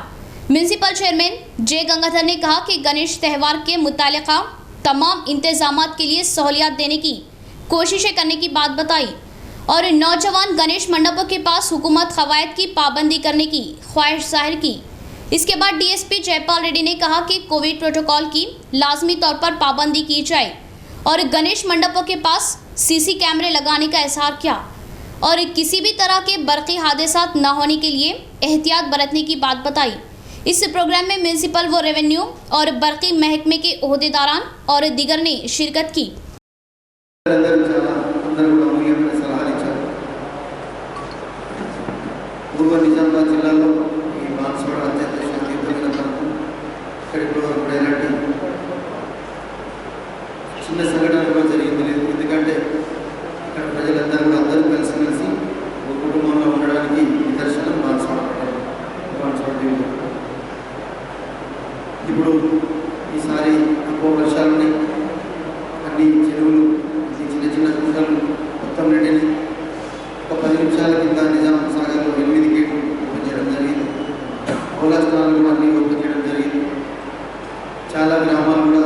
म्यूनसिपल चेयरमैन जे गंगाधर ने कहा कि गणेश त्यौहार के मुतालिका तमाम इंतजामात के लिए सहूलियात देने की कोशिशें करने की बात बताई और नौजवान गणेश मंडपों के पास हुकूमत क़वायद की पाबंदी करने की ख्वाहिश जाहिर की। इसके बाद डीएसपी जयपाल रेड्डी ने कहा कि कोविड प्रोटोकॉल की लाजमी तौर पर पाबंदी की जाए और गणेश मंडपों के पास सीसी कैमरे लगाने का इज़हार किया और किसी भी तरह के बरक़ी हादसात न होने के लिए एहतियात बरतने की बात बताई। इस प्रोग्राम में म्यूनसिपल व रेवेन्यू और बरक़ी महकमे के ओहदेदारान और दीगर ने शिरकत की। చిన్న సంఘటన కూడా జరిగింది లేదు, ఎందుకంటే ఇక్కడ ప్రజలందరూ కూడా అందరూ కలిసి ఒక కుటుంబంలో ఉండడానికి నిదర్శనం బాన్స్వాడ. ఇప్పుడు ఈసారి ఎక్కువ వర్షాలని అన్ని చెరువులు చిన్న చిన్న గుంటలు మొత్తం నిండిని ఒక 10 నిమిషాల కింద నిజాం సాగర్లో 8 గేట్లు ఓపెన్ చేయడం జరిగింది. ఓలా స్థానాలు అన్నీ ఓపెన్ చేయడం జరిగింది. చాలా గ్రామాలు కూడా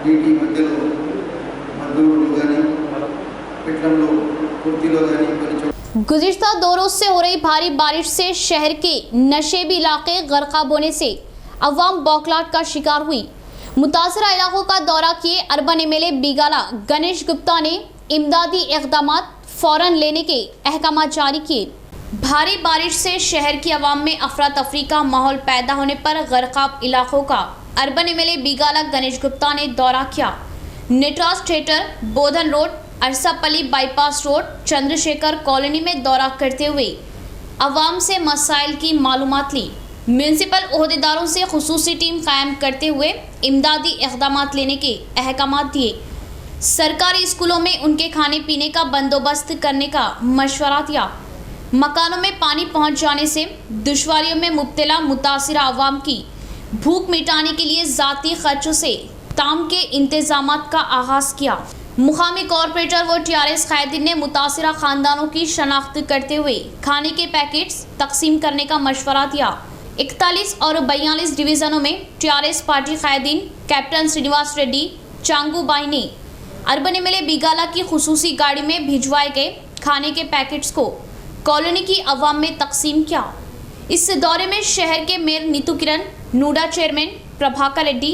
నీటి మధ్యలో गुज़िश्ता 2 रोज़ से हो रही भारी बारिश से शहर के नशेबी इलाके गर्काब होने से अवाम बौखलाहट का शिकार हुई। मुतासरा इलाकों का दौरा किए अर्बन एमएलए बिगाला गणेश गुप्ता ने इमदादी इक़दामात फौरन लेने के अहकाम जारी किए। भारी बारिश से शहर की आवाम में अफरा तफरी का माहौल पैदा होने पर गर्काब इलाकों का अर्बन एमएलए बिगाला गणेश गुप्ता ने दौरा किया। Natraj theatre, Bodhan road, Arsapalli bypass road, Chandrashekar colony में दौरा करते हुए अवाम से मसाइल की मालूमात ली। म्यूनसिपल ओहदेदारों से खुसूसी टीम कायम करते हुए इमदादी इक़दामात लेने के अहकामात दिए। सरकारी स्कूलों में उनके खाने पीने का बंदोबस्त करने का मशवरा दिया। मकानों में पानी पहुंच जाने से दुश्वारियों में मुब्तला मुतासिरा अवाम की भूख मिटाने के लिए ज़ाती खर्चों से ताम के इंतजामात का आगाज किया। मुकामी कॉरपोरेटर व टीआरएस कायदीन ने मुतासिरा खानदानों की शनाख्त करते हुए खाने के पैकेट्स तकसीम करने का मशवरा दिया। 41 और 42 डिवीज़नों में टीआरएस पार्टी कायदीन कैप्टन श्रीनिवास रेड्डी चांगूबाई ने अर्बन एमएलए बिगाला की खुसूसी गाड़ी में भिजवाए गए खाने के पैकेट्स को कॉलोनी की अवाम में तकसीम किया। इस दौरे में शहर के mayor Neetu Kiran, NUDA chairman Prabhakar Reddy,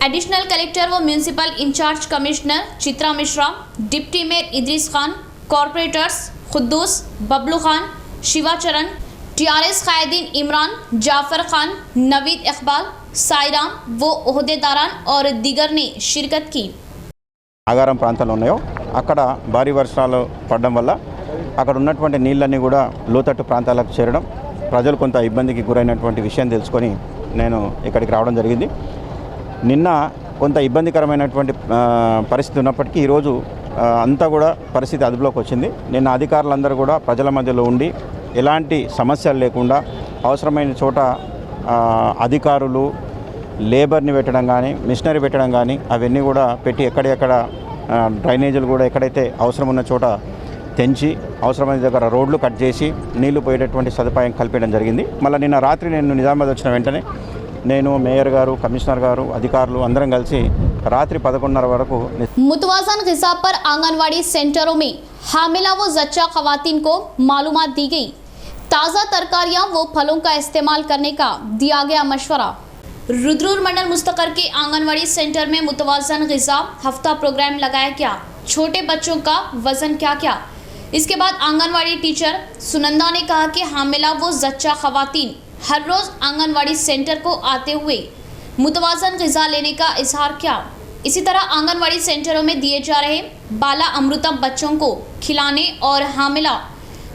additional collector व municipal incharge commissioner Chitra Mishra, deputy mayor Idris Khan, corporators Khuddus, Bablu Khan, Shivacharan, TRS कायदीन इमरान, जाफर खान, नवीद इकबाल, साईराम व ओहदेदारान और दीगर ने शिरकत की। నాగారం ప్రాంతాల్లో ఉన్నాయో అక్కడ భారీ వర్షాలు పడడం వల్ల అక్కడ ఉన్నటువంటి నీళ్ళన్నీ కూడా లోతట్టు ప్రాంతాలకు చేరడం, ప్రజలు కొంత ఇబ్బందికి గురైనటువంటి విషయం తెలుసుకొని నేను ఇక్కడికి రావడం జరిగింది. నిన్న కొంత ఇబ్బందికరమైనటువంటి పరిస్థితి ఉన్నప్పటికీ ఈరోజు అంతా కూడా పరిస్థితి అదుపులోకి వచ్చింది. నిన్న అధికారులందరూ కూడా ప్రజల మధ్యలో ఉండి ఎలాంటి సమస్యలు లేకుండా అవసరమైన చోట అధికారులు లేబర్ని పెట్టడం కానీ, మిషనరీ పెట్టడం కానీ అవన్నీ కూడా పెట్టి ఎక్కడెక్కడ డ్రైనేజీలు కూడా ఎక్కడైతే అవసరం ఉన్న చోట తెంచి అవసరమైన దగ్గర రోడ్లు కట్ చేసి నీళ్లు పోయేటటువంటి సదుపాయం కల్పించడం జరిగింది. మళ్ళీ నిన్న రాత్రి నేను నిజామాబాద్ వచ్చిన వెంటనే నేను మేయర్ గారు, కమిషనర్ గారు, అధికారులు అందరం కలిసి रात्रि 11:30 वరకు मुतवाज़न ग़िज़ा पर आंगनवाड़ी सेंटरों में हामिला व ज़च्चा ख़वातीन को मालूमात दी गई। ताज़ा तरकारियाँ व फलों का इस्तेमाल करने का दिया गया मशवरा। रुद्रपुर मंडल मुस्तकर के आंगनवाड़ी सेंटर में मुतवाज़न ग़िज़ा हफ्ता प्रोग्राम लगाया गया। छोटे बच्चों का वज़न क्या क्या। इसके बाद आंगनवाड़ी टीचर सुनंदा ने कहा कि हामिला व ज़च्चा ख़वातीन हर रोज़ आंगनवाड़ी सेंटर को आते हुए मुतवाज़न ग़िज़ा लेने का इजहार किया। इसी तरह आंगनवाड़ी सेंटरों में दिए जा रहे बाला अमृतम बच्चों को खिलाने और हामिला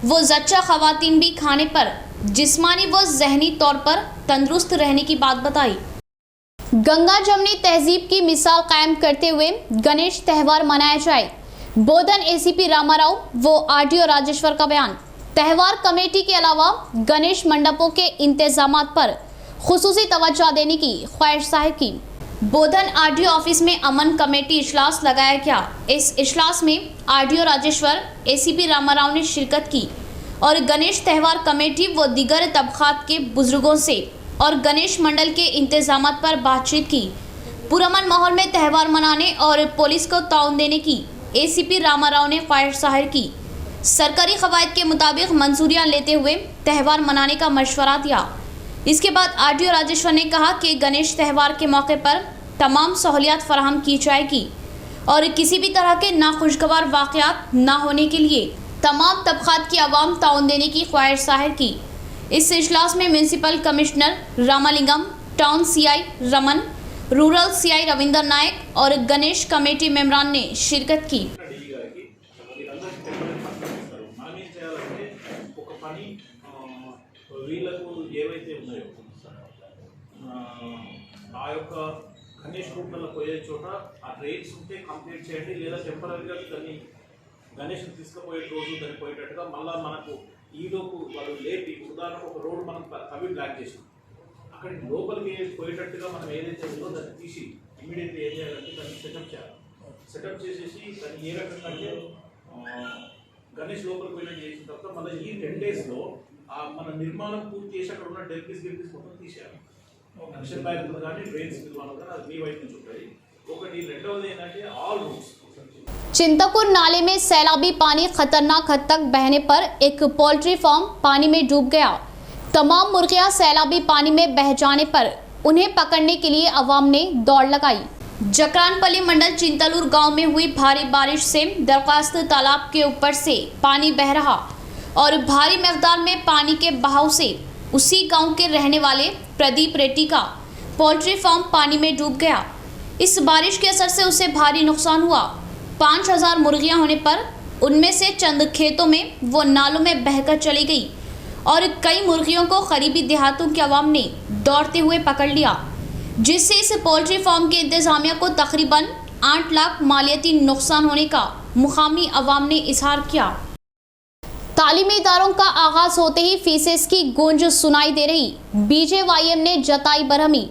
व ज़च्चा ख़वातीन भी खाने पर जिस्मानी व जहनी तौर पर तंदुरुस्त रहने की बात बताई। गंगा जमनी तहजीब की मिसाल कायम करते हुए गणेश त्यौहार मनाया जाए, बोधन एसीपी रामाराव व आरडीओ राजेश्वर का बयान। त्यौहार कमेटी के अलावा गणेश मंडपों के इंतजामात पर खुसूसी तवज्जो देने की ख्वाहिश जाहिर की। बोधन आरडीओ ऑफिस में अमन कमेटी इजलास लगाया गया। इस इजलास में आरडीओ राजेश्वर, एसीपी रामाराव ने शिरकत की और गणेश त्यौहार कमेटी व दीगर तबकात के बुजुर्गों से और गणेश मंडल के इंतजामात पर बातचीत की। पुरअमन माहौल में त्यौहार मनाने और पुलिस को ताउन देने की एसीपी रामाराव ने ख्वाहिश जाहिर की। सरकारी कवायद के मुताबिक मंजूरियाँ लेते हुए त्यौहार मनाने का मशवरा दिया। इसके बाद आरडीओ राजेश्वर ने कहा कि गणेश त्यौहार के मौके पर तमाम सहूलियात फराहम की जाएगी और किसी भी तरह के नाखुशगवार वाक़यात ना होने के लिए तमाम तबकात की आवाम ताउन देने की ख्वाहिश जाहिर की। इस इजलास में municipal commissioner Ramalingam, town CI Raman, rural CI Ravinder Naik और गणेश कमेटी मेंबरान ने शिरकत की। గణేష్ రూపంలో పోయే చోట ఆ ట్రైన్స్ ఉంటే కంప్లీట్ చేయండి, లేదా టెంపరీగా దాన్ని గణేష్ తీసుకుపోయే రోజు దాన్ని పోయేటట్టుగా మళ్ళీ మనకు ఈలోపు వాళ్ళు లేపి ఉదాహరణకు ఒక రోడ్డు మనం తవ్వి బ్లాక్ చేసాం, అక్కడి లోపలికి పోయేటట్టుగా మనం ఏదైతే ఉందో దాన్ని తీసి ఇమీడియట్లీ ఏం చేయాలంటే దాన్ని సెటప్ చేయాలి. సెటప్ చేసేసి దాన్ని ఏ రకంగా అంటే గణేష్ లోపలికి పోయినట్టు చేసిన తర్వాత మళ్ళీ ఈ 10 డేస్లో మన నిర్మాణం పూర్తి చేసి అక్కడ ఉన్న డెల్పీస్ మొత్తం తీసేయాలి. కనెక్షన్ బ్యాగ్ కానీ డ్రైన్స్ నిర్మాణం కానీ అది మీ వైపు నుంచి ఉంటుంది. ఒకటి రెండవది ఏంటంటే ఆల్ రూట్స్। चिंतपुर नाले में सैलाबी पानी खतरनाक हद तक बहने पर एक पोल्ट्री फार्म पानी में डूब गया। तमाम मुर्गियां सैलाबी पानी में बह जाने पर उन्हें पकड़ने के लिए अवाम ने दौड़ लगाई। जकरानपल्ली मंडल चिंतलूर गांव में हुई भारी बारिश से दरख्वास्त तालाब के ऊपर से पानी बह रहा और भारी मकदार में पानी के बहाव से उसी गांव के रहने वाले प्रदीप रेड्डी का पोल्ट्री फार्म पानी में डूब गया। इस बारिश के असर से उसे भारी नुकसान हुआ। 5000 मुर्गियां होने पर उनमें से चंद खेतों में वो नालों में बहकर चली गई और कई मुर्गियों को करीबी देहातों के अवाम ने दौड़ते हुए पकड़ लिया, जिससे इस पोल्ट्री फार्म के इंतजामिया को तकरीबन 8 लाख मालियाती नुकसान होने का मुकामी अवाम ने इजहार किया। तालीमी इदारों का आगाज होते ही फीसेस की गूंज सुनाई दे रही। बीजेवाईएम ने जताई बरहमी।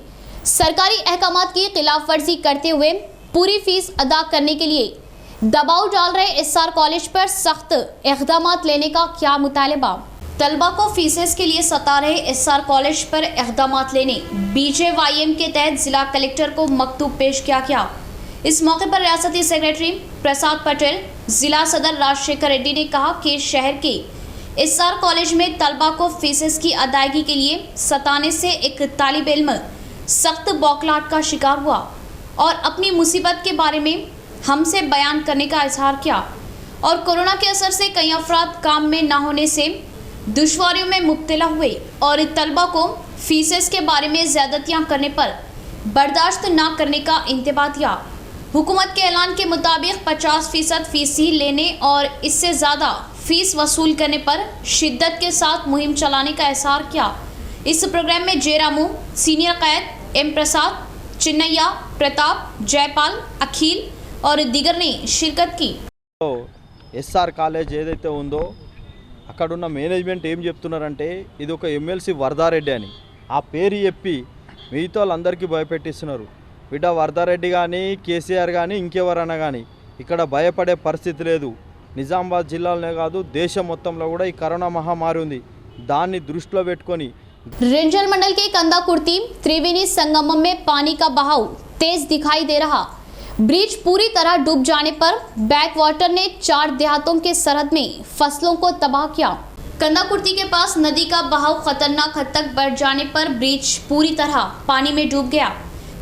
सरकारी अहकामात की खिलाफ वर्जी करते हुए पूरी फीस अदा करने के लिए दबाव डाल रहे एसआर कॉलेज पर सख्त इक़दामात लेने का क्या मुतालबा। तलबा को फीसेस के लिए सता रहे एसआर कॉलेज पर इक़दामात लेने बीजेवाईएम के तहत जिला कलेक्टर को मकतूब पेश किया गया। इस मौके पर रियासती सेक्रेटरी प्रसाद पटेल, जिला सदर राजशेखर रेड्डी ने कहा कि शहर के एसआर कॉलेज में तलबा को फीसेस की अदायगी के लिए सताने से एक तालिब इल्म सख्त बौखलाहट का शिकार हुआ और अपनी मुसीबत के बारे में हमसे बयान करने का इजहार किया और कोरोना के असर से कई अफराद काम में ना होने से दुश्वारियों में मुब्तला हुए और तलबा को फीसेस के बारे में ज़्यादतियाँ करने पर बर्दाश्त ना करने का इंतबा दिया। हुकूमत के ऐलान के मुताबिक 50% फीस ही लेने और इससे ज़्यादा फीस वसूल करने पर शिद्दत के साथ मुहिम चलाने का इजहार किया। इस प्रोग्राम में जयरामू, सीनियर कैद एम प्रसाद, चिन्नैया, प्रताप, जयपाल, अखिल और दीगर ने शिरकत की। ఎస్ఆర్ కాలేజ్ ఏదైతే ఉందో అక్కడున్న మేనేజ్మెంట్ ఏం చెప్తున్నారంటే ఇది ఒక ఎమ్మెల్సీ వరదారెడ్డి అని ఆ పేరు చెప్పి మిగతా వాళ్ళందరికీ భయపెట్టిస్తున్నారు. బిడ్డ వరదారెడ్డి కానీ కేసీఆర్ కానీ ఇంకెవరైనా కానీ ఇక్కడ భయపడే పరిస్థితి లేదు. నిజామాబాద్ జిల్లాలోనే కాదు దేశం మొత్తంలో కూడా ఈ కరోనా మహమ్మారి ఉంది. దాన్ని దృష్టిలో పెట్టుకొని रेंजर मंडल के कंदा कुर्ती त्रिवेणी संगमम में पानी का बहाव तेज दिखाई दे रहा। ब्रिज पूरी तरह डूब जाने पर बैक वाटर ने 4 देहातों के सरहद में फसलों को तबाह किया। कंदा कुर्ती के पास नदी का बहाव खतरनाक हद तक बढ़ जाने पर ब्रिज पूरी तरह पानी में डूब गया।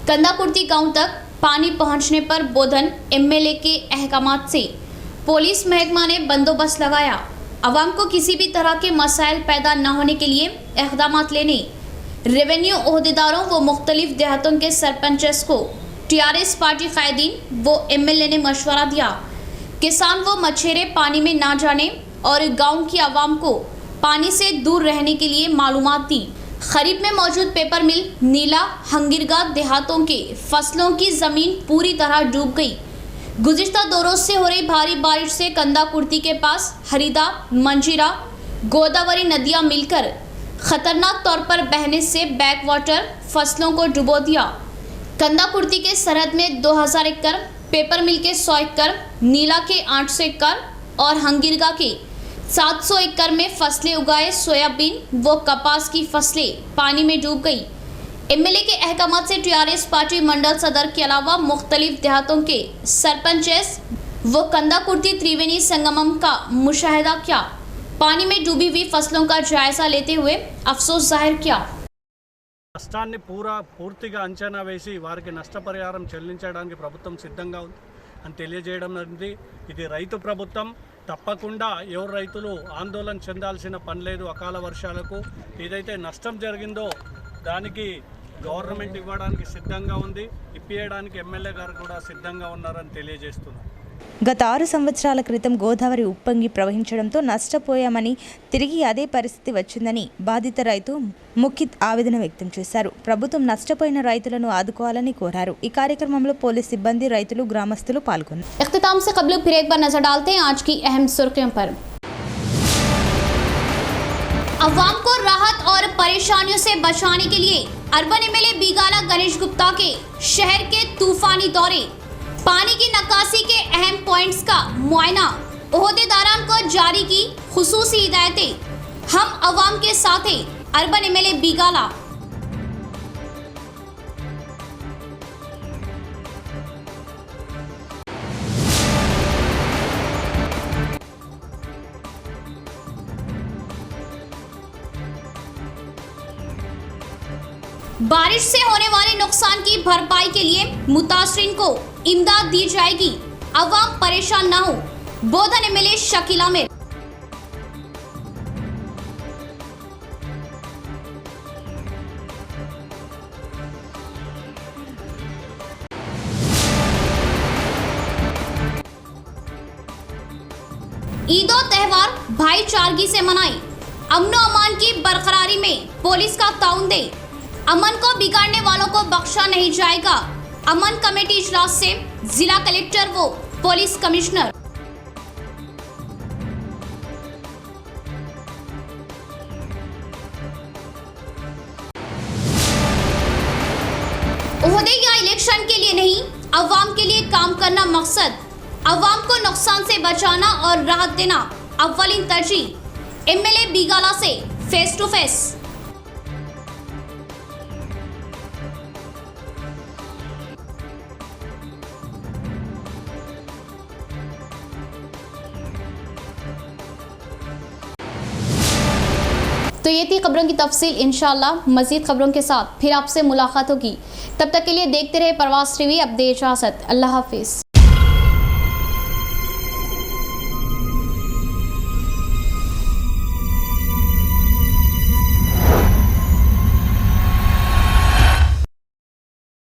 कंदा कुर्ती गांव तक पानी पहुंचने पर बोधन एमएलए के अहकामात से पुलिस महकमा ने बंदोबस्त लगाया। अवाम को किसी भी तरह के मसाइल पैदा न होने के लिए इक़दामात लेने रेवेन्यू ओहदेदारों व मुख्तलिफ देहातों के सरपंचस को टीआरएस पार्टी कायदीन वो एमएलए ने मशवरा दिया। किसान व मछेरे पानी में ना जाने और गांव की आवाम को पानी से दूर रहने के लिए मालूमात दी। खरीब में मौजूद पेपर मिल, नीला, हंगिरगा देहातों के फसलों की ज़मीन पूरी तरह डूब गई। गुज़िश्ता 2 रोज़ से हो रही भारी बारिश से कंदा कुर्ती के पास हरिदा, मंजीरा, गोदावरी नदियां मिलकर खतरनाक तौर पर बहने से बैक वाटर फसलों को डुबो दिया। कंदा कुर्ती के सरहद में 2000 एकड़, पेपर मिल के 100 एकड़, नीला के 800 एकड़ और हंगिरगा के 700 एकड़ में फसलें उगाए सोयाबीन व कपास की फसलें पानी में डूब गई। एमएलए के अहकामात से टीआरएस पार्टी मंडल सदर के अलावा मुख्तलिफ देहातों के सरपंचेस व कंदा कुर्ती त्रिवेणी संगमम का मुशाहिदा किया। पानी में डूबी हुई फसलों का जायजा लेते हुए अफसोस जाहिर किया। నష్టాన్ని పూర్తిగా అంచనా వేసి వారికి నష్టపరిహారం చెల్లించడానికి ప్రభుత్వం సిద్ధంగా ఉంది అని తెలియజేయడం జరిగింది. ఇది రైతు ప్రభుత్వం. తప్పకుండా ఎవరు రైతులు ఆందోళన చెందాల్సిన పని లేదు. అకాల వర్షాలకు ఏదైతే నష్టం జరిగిందో దానికి గవర్నమెంట్ ఇవ్వడానికి సిద్ధంగా ఉంది. ఇప్పియడానికి ఎమ్మెల్యే గారు కూడా సిద్ధంగా ఉన్నారని తెలియజేస్తున్నారు. గత 6 సంవత్సరాల క్రితం గోదావరి ఉప్పొంగి ప్రవహించడంతో నష్టపోయామని, తిరిగి అదే పరిస్థితి వచ్చిందని బాధిత రైతు ముఖిత్ ఆవేదన వ్యక్తం చేశారు. ప్రభుత్వం నష్టపోయిన రైతులను ఆదుకోవాలని కోరారు. ఈ కార్యక్రమంలో పోలీస్ సిబ్బంది, రైతులు, గ్రామస్తులు పాల్గొన్నారు. इख्तिताम से कबल फिर एक बार नजर डालते हैं आज की अहम सुर्खियों पर। अवाम को राहत और परेशानियों से बचाने के लिए अर्बन एमएलए बिगाला गणेश गुप्ता के शहर के तूफानी दौरे, पानी की निकासी के अहम पॉइंट्स का मुआयना, ओहदेदारान को जारी की खुसूसी हिदायतें। हम अवाम के साथ हैं, अर्बन एमएलए बिगाला। बारिश से होने वाले नुकसान की भरपाई के लिए मुतासरीन को इमदाद दी जाएगी, अवाम परेशान न हो। बोधन एमएलए शकील आमिर। ईदो त्योहार भाईचारगी से मनाई, अमनो अमान की बरकरारी में पुलिस का ताउन दे। अमन को बिगाड़ने वालों को बख्शा नहीं जाएगा। अमन कमेटी इजलास से जिला कलेक्टर व पुलिस कमिश्नर। ओहदे या इलेक्शन के लिए नहीं, अवाम के लिए काम करना मकसद। अवाम को नुकसान से बचाना और राहत देना अव्वलीन तरजीह। एमएलए बीगाला से फेस टू फेस। तो ये थी खबरों की तफसील। इंशाअल्लाह मजीद खबरों के साथ फिर आपसे मुलाकात होगी। तब तक के लिए देखते रहे प्रवास टीवी। अब दे इजाजत। अल्लाह हाफिज।